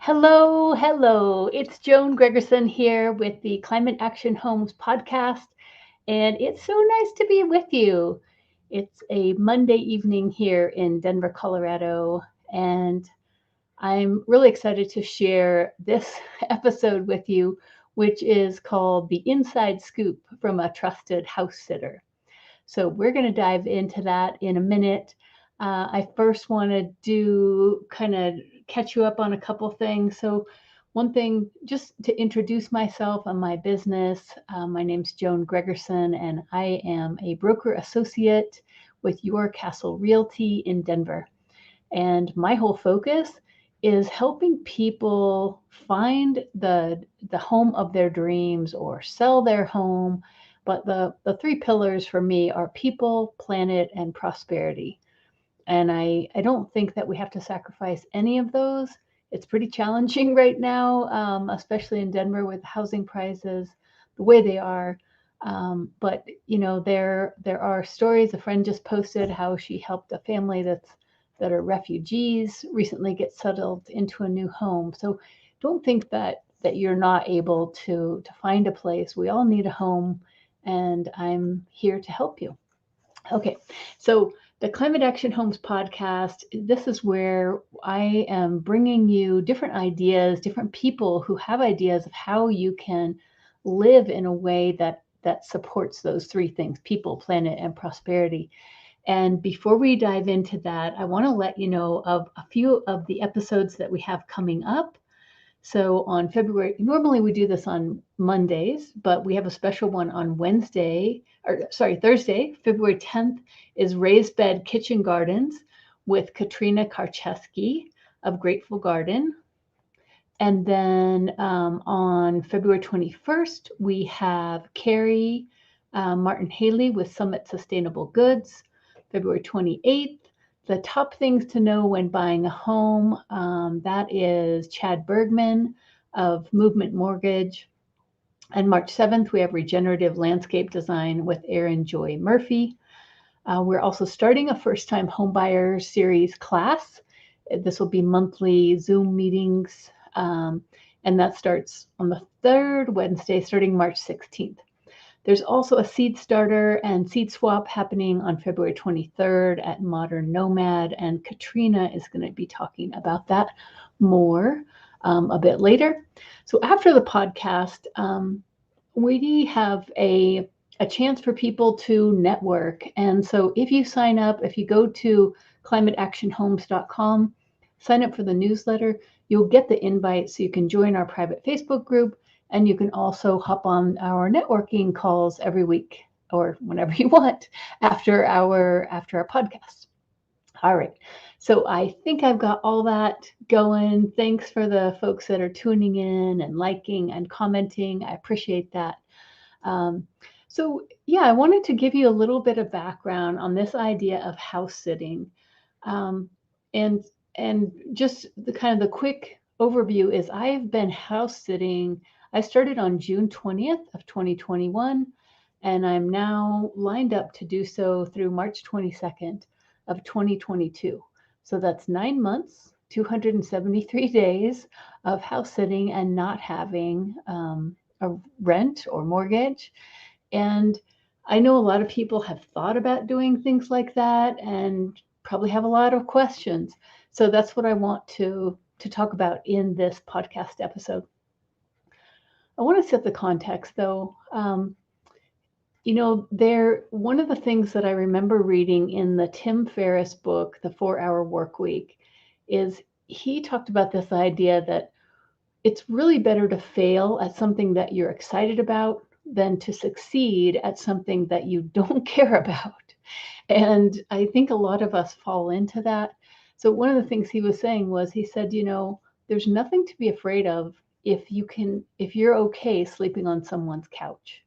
Hello, hello. It's Joan Gregerson here with the Climate Action Homes podcast, and it's so nice to be with you. It's a Monday evening here in Denver, Colorado, and I'm really excited to share this episode with you, which is called The Inside Scoop from a Trusted House Sitter. So we're going to dive into that in a minute. I first want to do kind of catch you up on a couple things. So one thing, just to introduce myself and my business, my name's Joan Gregerson, and I am a broker associate with Your Castle Realty in Denver. And my whole focus is helping people find the home of their dreams or sell their home. But the three pillars for me are people, planet, and prosperity. And I don't think that we have to sacrifice any of those. It's pretty challenging right now, especially in Denver with housing prices the way they are. But there are stories. A friend just posted how she helped a family that are refugees recently get settled into a new home. So don't think that you're not able to find a place. We all need a home, and I'm here to help you. Okay, so the Climate Action Homes podcast, this is where I am bringing you different ideas, different people who have ideas of how you can live in a way that supports those three things: people, planet, and prosperity. And before we dive into that, I want to let you know of a few of the episodes that we have coming up. So on February, normally we do this on Mondays, but we have a special one on Thursday, February 10th is Raised Bed Kitchen Gardens with Katrina Karcheski of Grateful Garden. And then on February 21st, we have Carrie Martin Haley with Summit Sustainable Goods. February 28th, the top things to know when buying a home. That is Chad Bergman of Movement Mortgage. And March 7th, we have Regenerative Landscape Design with Erin Joy Murphy. We're also starting a first-time homebuyer series class. This will be monthly Zoom meetings, and that starts on the third Wednesday, starting March 16th. There's also a seed starter and seed swap happening on February 23rd at Modern Nomad, and Katrina is going to be talking about that more a bit later. So after the podcast, we have a chance for people to network. And so if you sign up, if you go to climateactionhomes.com, sign up for the newsletter, you'll get the invite so you can join our private Facebook group. And you can also hop on our networking calls every week or whenever you want after our podcast. All right. So I think I've got all that going. Thanks for the folks that are tuning in and liking and commenting. I appreciate that. So I wanted to give you a little bit of background on this idea of house sitting. Um, and just the kind of the quick overview is I've been house sitting. I started on June 20th of 2021, and I'm now lined up to do so through March 22nd of 2022. So that's 9 months, 273 days of house sitting and not having a rent or mortgage. And I know a lot of people have thought about doing things like that and probably have a lot of questions. So that's what I want to talk about in this podcast episode. I want to set the context though. One of the things that I remember reading in the Tim Ferriss book, The 4-Hour Work Week, is he talked about this idea that it's really better to fail at something that you're excited about than to succeed at something that you don't care about. And I think a lot of us fall into that. So one of the things he was saying was, he said, there's nothing to be afraid of if you're okay sleeping on someone's couch.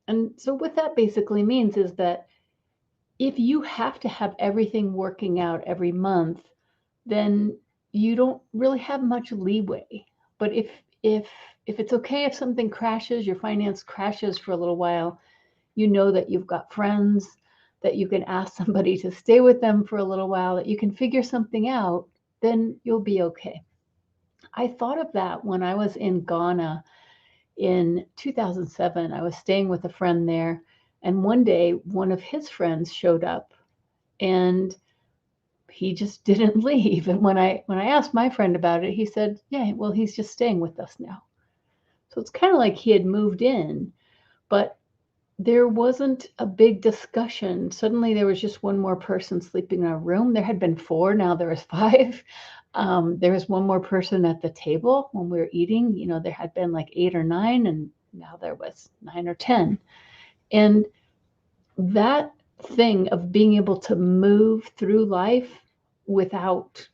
And so what that basically means is that if you have to have everything working out every month, then you don't really have much leeway. But if it's okay if something crashes, your finance crashes for a little while, you know that you've got friends, that you can ask somebody to stay with them for a little while, that you can figure something out, then you'll be okay. I thought of that when I was in Ghana in 2007. I was staying with a friend there, and one day one of his friends showed up, and he just didn't leave. And when I asked my friend about it, he said, "Yeah, well, he's just staying with us now." So it's kind of like he had moved in, but there wasn't a big discussion. Suddenly there was just one more person sleeping in our room. There had been four, now there was five. There was one more person at the table when we were eating. There had been like eight or nine, and now there was nine or 10. And that thing of being able to move through life without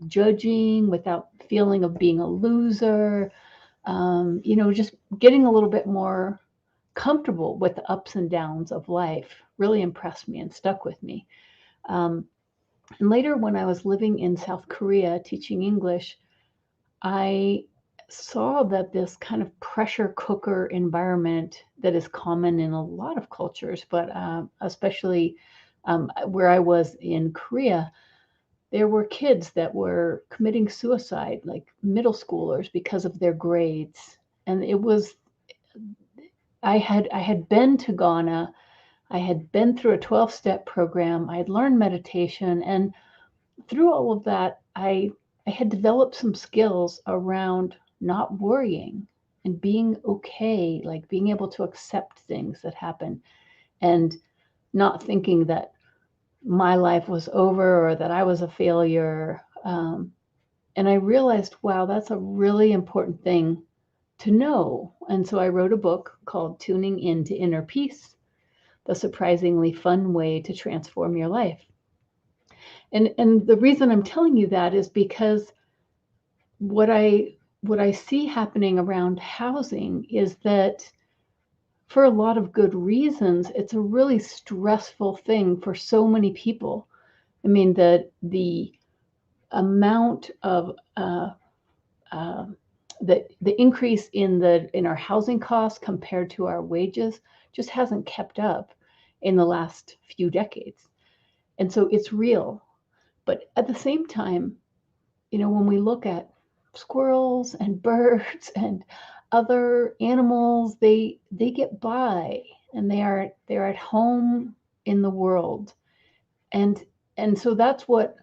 judging, without feeling of being a loser, just getting a little bit more comfortable with the ups and downs of life really impressed me and stuck with me. Um, and later, when I was living in South Korea teaching English, I saw that this kind of pressure cooker environment that is common in a lot of cultures, but especially where I was in Korea, there were kids that were committing suicide, like middle schoolers, because of their grades. And it was, I had been to Ghana. I had been through a 12-step program. I had learned meditation, and through all of that, I had developed some skills around not worrying and being okay, like being able to accept things that happen and not thinking that my life was over or that I was a failure. And I realized, wow, that's a really important thing to know. And so I wrote a book called Tuning Into Inner Peace: The Surprisingly Fun Way to Transform Your Life. And the reason I'm telling you that is because what I see happening around housing is that for a lot of good reasons, it's a really stressful thing for so many people. I mean, the amount of uh, the increase in our housing costs compared to our wages just hasn't kept up in the last few decades, and so it's real. But at the same time, when we look at squirrels and birds and other animals, they get by and they're at home in the world. And so that's what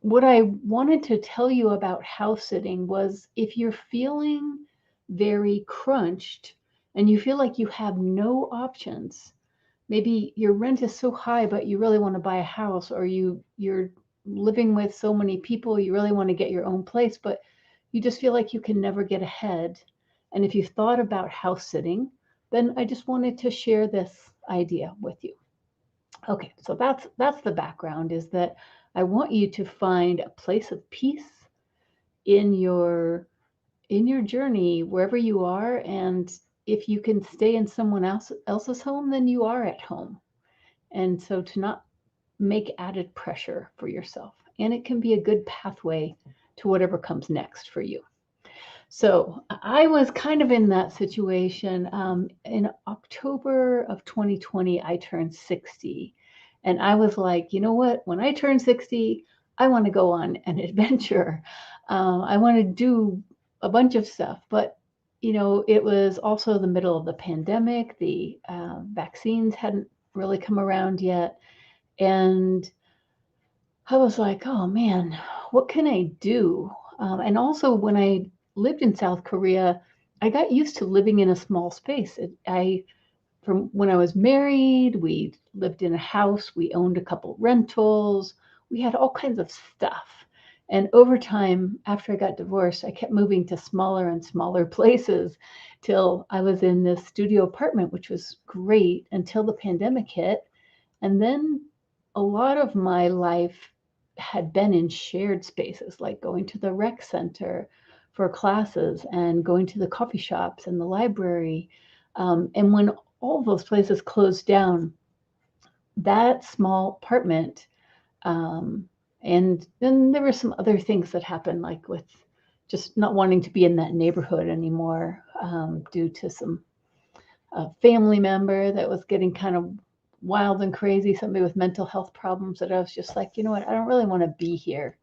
I wanted to tell you about house sitting was, if you're feeling very crunched and you feel like you have no options, maybe your rent is so high, but you really want to buy a house, or you're living with so many people, you really want to get your own place, but you just feel like you can never get ahead. And if you've thought about house sitting, then I just wanted to share this idea with you. Okay, so that's the background, is that I want you to find a place of peace in your journey wherever you are, and if you can stay in someone else's home, then you are at home. And so to not make added pressure for yourself, and it can be a good pathway to whatever comes next for you. So I was kind of in that situation. In October of 2020, I turned 60. And I was like, you know what? When I turn 60, I want to go on an adventure. I want to do a bunch of stuff. But, it was also the middle of the pandemic. The vaccines hadn't really come around yet. And I was like, oh man, what can I do? And also, when I lived in South Korea, I got used to living in a small space. From when I was married, we lived in a house, we owned a couple rentals, we had all kinds of stuff. And over time, after I got divorced, I kept moving to smaller and smaller places till I was in this studio apartment, which was great until the pandemic hit. And then a lot of my life had been in shared spaces, like going to the rec center for classes and going to the coffee shops and the library. And when all those places closed down, that small apartment, um, and then there were some other things that happened, like with just not wanting to be in that neighborhood anymore, due to some family member that was getting kind of wild and crazy, somebody with mental health problems, that I was just like, you know what, I don't really want to be here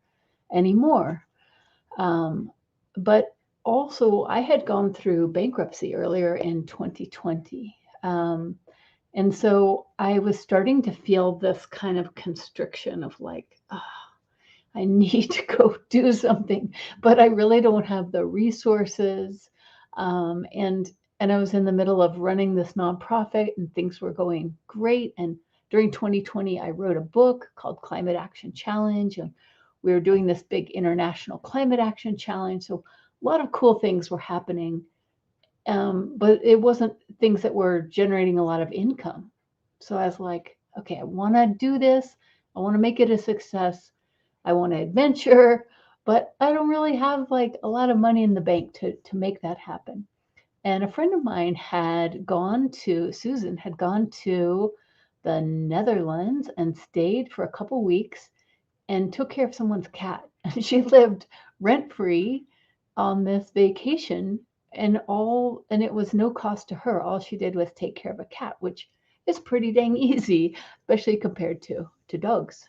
anymore. Um, But also, I had gone through bankruptcy earlier in 2020. And so I was starting to feel this kind of constriction of like, I need to go do something, but I really don't have the resources. Um, and and I was in the middle of running this nonprofit, and things were going great. And during 2020, I wrote a book called Climate Action Challenge, and we were doing this big international climate action challenge. So a lot of cool things were happening, but it wasn't things that were generating a lot of income. So I was like, okay, I want to do this. I want to make it a success. I want to adventure, but I don't really have like a lot of money in the bank to make that happen. And a friend of mine Susan had gone to the Netherlands and stayed for a couple weeks and took care of someone's cat. She lived rent free on this vacation, and it was no cost to her. All she did was take care of a cat, which is pretty dang easy, especially compared to dogs.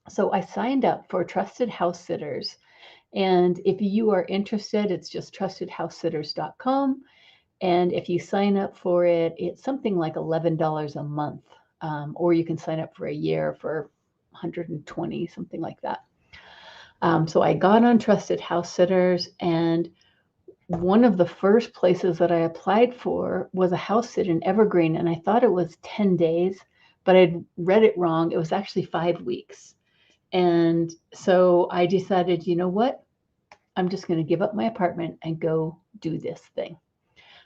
So I signed up for Trusted House Sitters. And if you are interested, it's just trustedhousesitters.com. And if you sign up for it, it's something like $11 a month. Or you can sign up for a year for 120, something like that. So I got on Trusted House Sitters, and one of the first places that I applied for was a house sit in Evergreen, and I thought it was 10 days, but I'd read it wrong. It was actually 5 weeks. And so I decided, you know what? I'm just going to give up my apartment and go do this thing.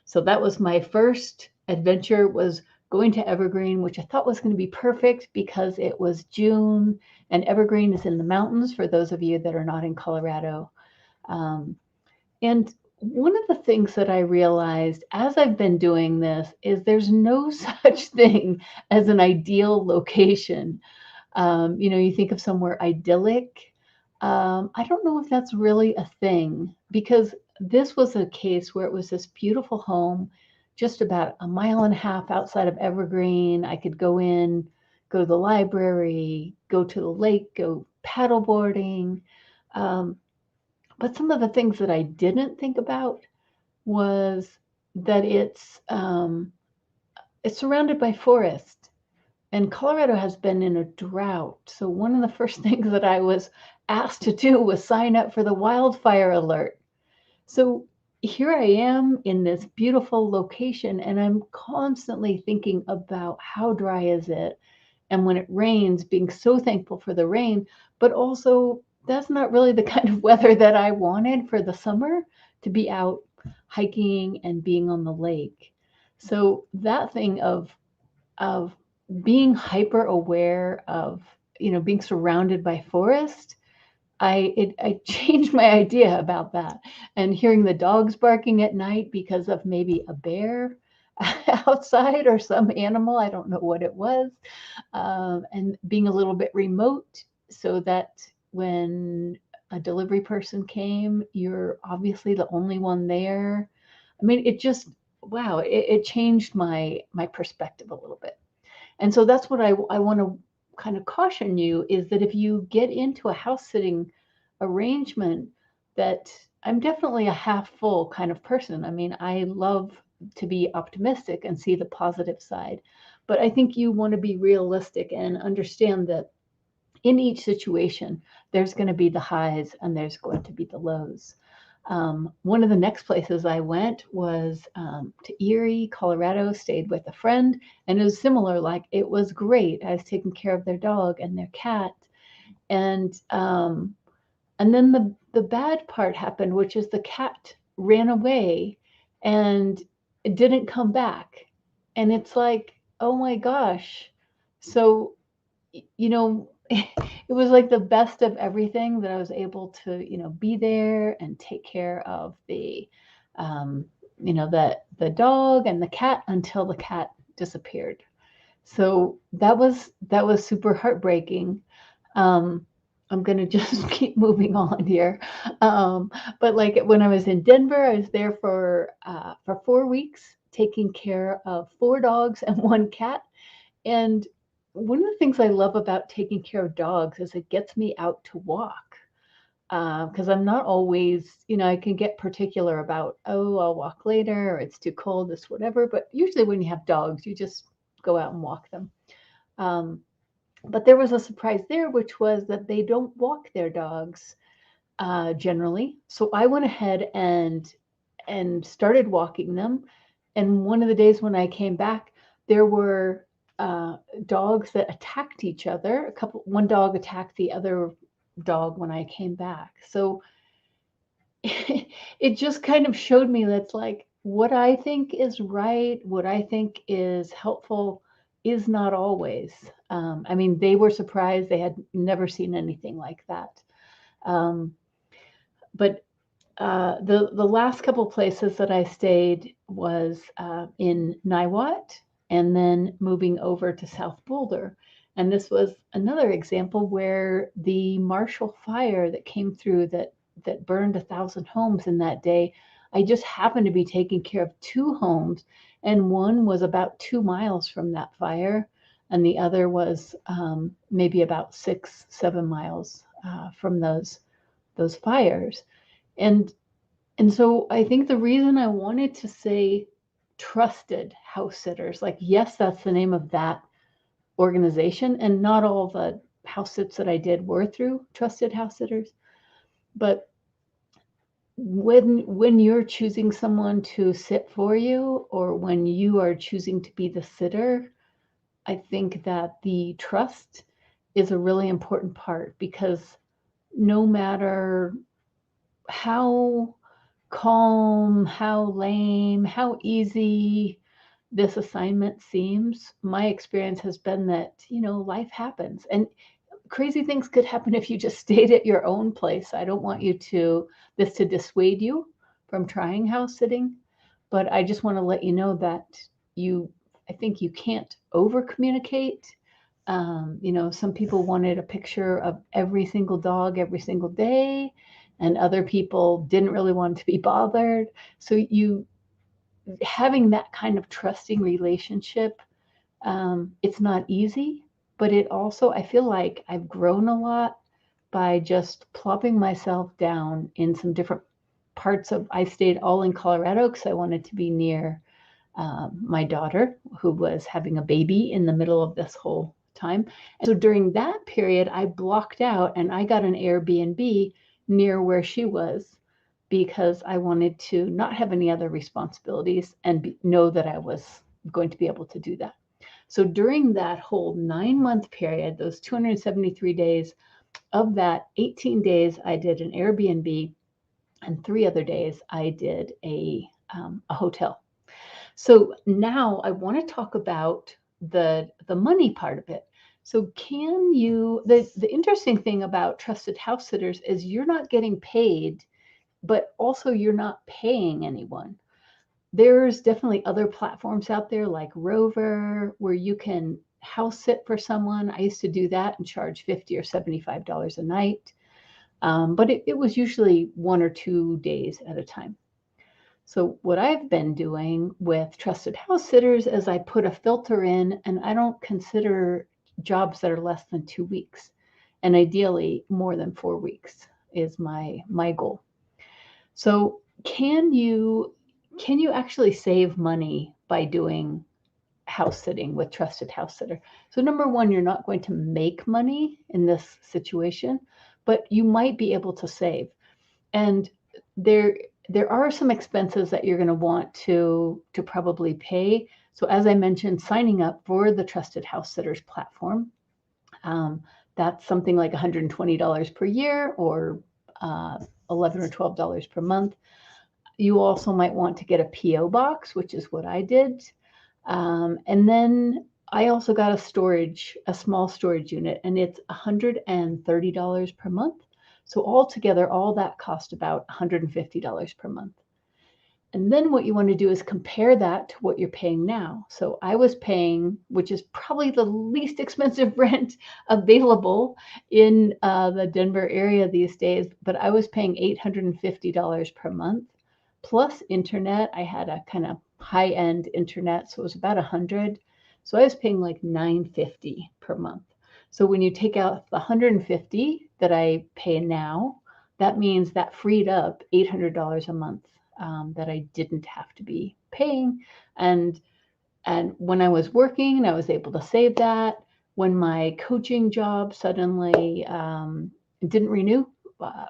So that was my first adventure, was going to Evergreen, which I thought was going to be perfect because it was June, and Evergreen is in the mountains for those of you that are not in Colorado. Um, and one of the things that I realized as I've been doing this is there's no such thing as an ideal location. You think of somewhere idyllic. I don't know if that's really a thing, because this was a case where it was this beautiful home just about a mile and a half outside of Evergreen. I could go in, go to the library, go to the lake, go paddleboarding. Um, but some of the things that I didn't think about was that it's surrounded by forest. And Colorado has been in a drought. So one of the first things that I was asked to do was sign up for the Wildfire Alert. So here I am in this beautiful location, and I'm constantly thinking about how dry is it? And when it rains, being so thankful for the rain, but also that's not really the kind of weather that I wanted for the summer, to be out hiking and being on the lake. So that thing of being hyper aware of being surrounded by forest, I changed my idea about that. And hearing the dogs barking at night because of maybe a bear outside or some animal, I don't know what it was, and being a little bit remote, so that when a delivery person came, you're obviously the only one there. I mean, it just, wow, it changed my perspective a little bit. And so that's what I want to kind of caution you, is that if you get into a house sitting arrangement, that I'm definitely a half full kind of person. I mean, I love to be optimistic and see the positive side, but I think you want to be realistic and understand that in each situation, there's going to be the highs and there's going to be the lows. One of the next places I went was to Eerie, Colorado, stayed with a friend, and it was similar. Like, it was great. I was taking care of their dog and their cat. And then the bad part happened, which is the cat ran away and it didn't come back. And it's like, oh my gosh. So, it was like the best of everything, that I was able to, be there and take care of um, the dog and the cat until the cat disappeared. So that was super heartbreaking. Um, I'm gonna just keep moving on here. But like when I was in Denver, I was there for 4 weeks, taking care of 4 dogs and one cat. And one of the things I love about taking care of dogs is it gets me out to walk. because I'm not always, I can get particular about, oh, I'll walk later, or it's too cold, it's whatever. But usually when you have dogs, you just go out and walk them. Um, but there was a surprise there, which was that they don't walk their dogs generally. So I went ahead and started walking them. And one of the days when I came back, there were uh, dogs that attacked each other. One dog attacked the other dog when I came back. So it just kind of showed me that's like what I think is right, what I think is helpful is not always. I mean, they were surprised. They had never seen anything like that. Um, but the last couple places that I stayed was in Niwot, and then moving over to South Boulder. And this was another example where the Marshall Fire that came through that burned 1,000 homes in that day. I just happened to be taking care of two homes, and one was about 2 miles from that fire, and the other was maybe about 6, 7 miles from those fires. And and so I think the reason I wanted to say trusted house sitters, like, yes, that's the name of that organization. And not all the house sits that I did were through trusted house sitters. But when you're choosing someone to sit for you, or when you are choosing to be the sitter, I think that the trust is a really important part, because no matter how calm, how lame, how easy this assignment seems, my experience has been that, life happens. And crazy things could happen if you just stayed at your own place. I don't want this to dissuade you from trying house sitting, but I just want to let you know that I think you can't over communicate. Some people wanted a picture of every single dog every single day, and other people didn't really want to be bothered. So you having that kind of trusting relationship, it's not easy, but it also, I feel like I've grown a lot by just plopping myself down in some different parts of, I stayed all in Colorado because I wanted to be near my daughter, who was having a baby in the middle of this whole time. And so during that period, I blocked out and I got an Airbnb near where she was, because I wanted to not have any other responsibilities and know that I was going to be able to do that. So during that whole 9 month period, those 273 days, of that 18 days, I did an Airbnb, and 3 other days I did a hotel. So now I want to talk about the money part of it. So the interesting thing about trusted house sitters is you're not getting paid, but also you're not paying anyone. There's definitely other platforms out there like Rover where you can house sit for someone. I used to do that and charge $50 or $75 a night. But it was usually 1 or 2 days at a time. So what I've been doing with trusted house sitters is I put a filter in, and I don't consider jobs that are less than 2 weeks, and ideally more than 4 weeks is my goal. So can you actually save money by doing house sitting with trusted house sitter? So number one, you're not going to make money in this situation, but you might be able to save. And there are some expenses that you're going to want to probably pay. So as I mentioned, signing up for the Trusted House Sitters platform, um, that's something like $120 per year, or $11 or $12 per month. You also might want to get a PO box, which is what I did. And then I also got a small storage unit, and it's $130 per month. So altogether, all that cost about $150 per month. And then what you want to do is compare that to what you're paying now. So I was paying, which is probably the least expensive rent available in the Denver area these days, but I was paying $850 per month plus internet. I had a kind of high-end internet, so it was about 100. So I was paying like $950 per month. So when you take out the $150 that I pay now, that means that freed up $800 a month that I didn't have to be paying. And when I was working, I was able to save that. When my coaching job suddenly didn't renew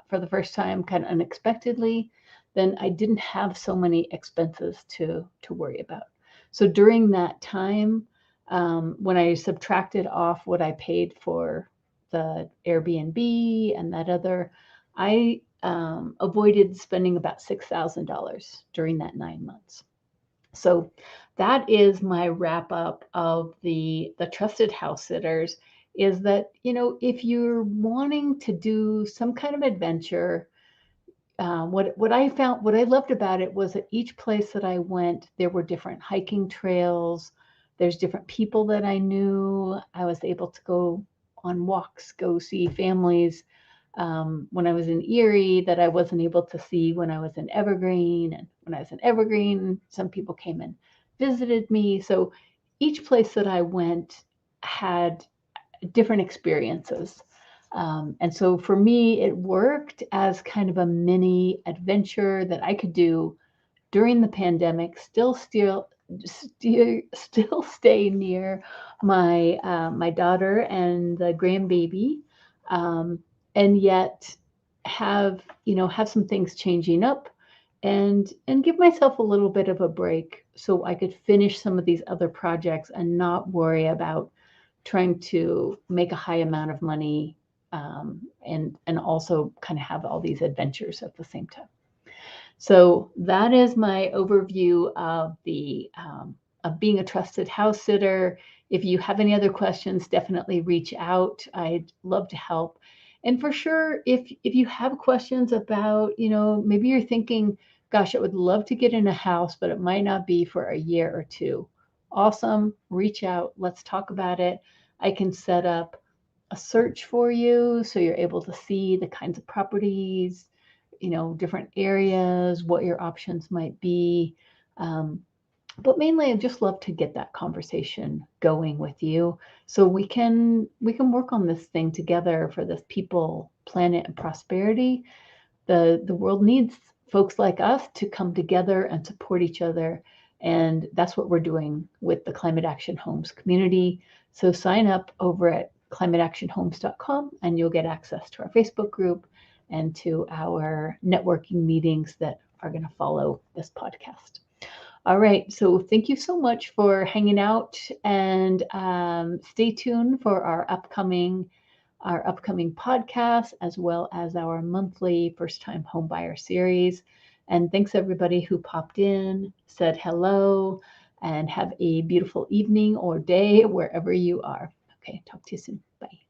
for the first time, kind of unexpectedly, then I didn't have so many expenses to worry about. So during that time, when I subtracted off what I paid for the Airbnb and that other, I avoided spending about $6,000 during that 9 months. So that is my wrap up of the trusted house sitters. Is that, if you're wanting to do some kind of adventure, what I found, what I loved about it was that each place that I went, there were different hiking trails. There's different people that I knew. I was able to go on walks, go see families when I was in Eerie that I wasn't able to see when I was in Evergreen. And when I was in Evergreen, some people came and visited me. So each place that I went had different experiences. And so for me, it worked as kind of a mini adventure that I could do during the pandemic, still stay near my daughter and the grandbaby, um, and yet have some things changing up, and give myself a little bit of a break so I could finish some of these other projects and not worry about trying to make a high amount of money, and also kind of have all these adventures at the same time. So that is my overview of being a trusted house sitter. If you have any other questions, definitely reach out. I'd love to help. And for sure, if you have questions about, maybe you're thinking, gosh, I would love to get in a house, but it might not be for a year or two. Awesome. Reach out. Let's talk about it. I can set up a search for you so you're able to see the kinds of properties, different areas, what your options might be. But mainly, I'd just love to get that conversation going with you so we can work on this thing together for this people, planet, and prosperity. The world needs folks like us to come together and support each other. And that's what we're doing with the Climate Action Homes community. So sign up over at climateactionhomes.com and you'll get access to our Facebook group and to our networking meetings that are going to follow this podcast. All right, so thank you so much for hanging out, and stay tuned for our upcoming podcast, as well as our monthly first-time homebuyer series. And thanks everybody who popped in, said hello, and have a beautiful evening or day wherever you are. Okay, talk to you soon. Bye.